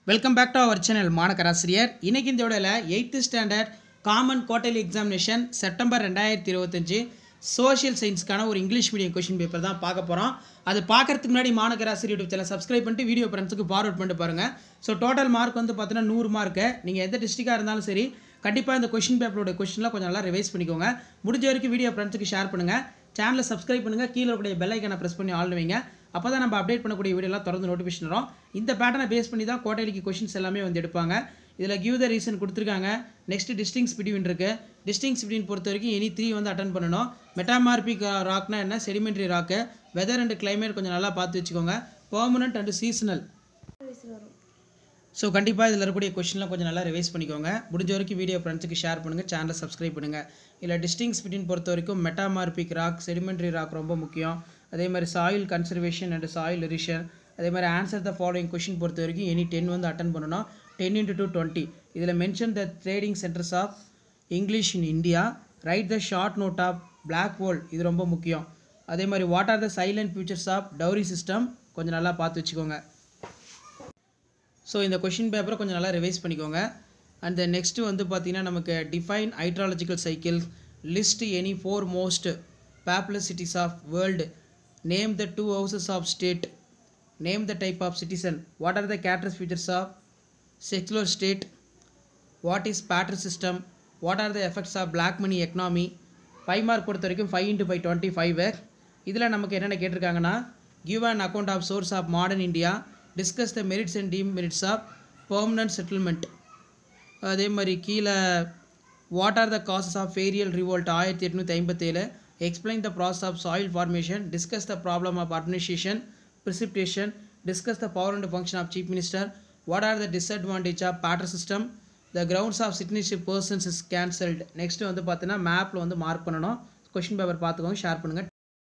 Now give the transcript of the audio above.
Welcome back to our channel மாணக்கராசிரியர். இன்னைக்கு இந்த வீடியோல 8th standard common quarterly examination September 2025 social சயின்ஸ்க்கான ஒரு இங்கிலீஷ் மீடியம் கொஸ்டின் பேப்பர் தான் பார்க்க போகிறோம். அது பார்க்கறதுக்கு முன்னாடி மாணக்கராசிரியர் யூடியூப் சேனல் சப்ஸ்கிரைப் பண்ணிட்டு வீடியோ ஃப்ரெண்ட்ஸுக்கு ஃபார்வர்ட் பண்ணிட்டு பாருங்கள். ஸோ டோட்டல் மார்க் வந்து பார்த்தீங்கன்னா 100 மார்க்கு. நீங்கள் எந்த டிஸ்ட்ரிக்டாக இருந்தாலும் சரி கண்டிப்பாக இந்த கொஸ்டின் பேப்பரோட கொஸ்டின்லாம் கொஞ்சம் நல்லா ரிவைஸ் பண்ணிக்கோங்க. முடிஞ்ச வரைக்கும் வீடியோ ஃப்ரெண்ட்ஸுக்கு ஷேர் பண்ணுங்கள். சேனலை சப்ஸ்கிரைப் பண்ணுங்கள். கீழே இருக்கக்கூடிய பெல் ஐக்கானை ப்ரெஸ் பண்ணி ஆல் வைங்க. அப்போ தான் நம்ம அப்டேட் பண்ணக்கூடிய வீடியோலாம் தொடர்ந்து நோட்டிஃபிகேஷன் வரும். இந்த பேட்டர்னை பேஸ் பண்ணி தான் குவார்ட்டர்லிக்கு கொஸ்டின்ஸ் எல்லாமே வந்து எடுப்பாங்க. இதில் கிவ் த ரீசன் கொடுத்துருக்காங்க. நெக்ஸ்ட் டிஸ்டிங்ஸ் பிட்வீன் இருக்குது. டிஸ்டிங்ஸ் பிட்வீன் பொறுத்த வரைக்கும் எனி 3 வந்து அட்டன் பண்ணணும். மெட்டாமார்பிக் ராக்னா என்ன, sedimentary rock, weather and climate கொஞ்சம் நல்லா பார்த்து வச்சுக்கோங்க. Permanent and seasonal. ஸோ கண்டிப்பாக இதில் இருக்கக்கூடிய கொஸ்டின்லாம் கொஞ்சம் நல்லா ரிவைஸ் பண்ணிக்கோங்க. முடிஞ்ச வரைக்கும் வீடியோ ஃப்ரெண்ட்ஸுக்கு ஷேர் பண்ணுங்கள். சேனலை சப்ஸ்கிரைப் பண்ணுங்கள். இல்லை டிஸ்டிங்ஸ் பிட்வீன் பொறுத்த வரைக்கும் மெட்டாமார்பிக் ராக், செடிமெண்ட்ரி ராக் ரொம்ப முக்கியம். அதே மாதிரி சாயில் கன்சர்வேஷன் அண்ட் சாயில் எரிஷன். அதே மாதிரி ஆன்சர் த ஃபாலோயிங் கொஸ்டின் பொறுத்த வரைக்கும் எனி 10 வந்து அட்டன் பண்ணணும். 10 × 2 20. இதில் mention the trading centres of English in India. Write the short note of black hole. இது ரொம்ப முக்கியம். அதே மாதிரி what are the salient features of dowry system கொஞ்சம் நல்லா பார்த்து வச்சுக்கோங்க. ஸோ இந்த கொஷின் பேப்பரை கொஞ்சம் நல்லா ரிவைஸ் பண்ணிக்கோங்க. அண்ட் நெக்ஸ்ட்டு வந்து பார்த்திங்கன்னா நமக்கு define hydrological cycle, list any 4 most popular cities of world, name the 2 houses of state, name the type of citizen, what are the characters features of secular state, what is barter system, what are the effects of black money economy. 5 mark பொறுத்த வரைக்கும் 5 × 5 25. இதில் நமக்கு என்னென்ன கேட்டிருக்காங்கன்னா give an account of source of modern India, discuss the merits and demerits of permanent settlement. அதே மாதிரி கீழே what are the causes of ஃபேரியல் revolt 1857, explain the process of soil formation, discuss the problem of administration precipitation, discuss the power and function of chief minister, what are the disadvantage of patter system, the grounds of citizenship persons is cancelled. Next வந்து பார்த்தீங்கன்னா மேப்பில் வந்து mark பண்ணணும். Question paper பார்த்துக்கோங்க, share பண்ணுங்கள்.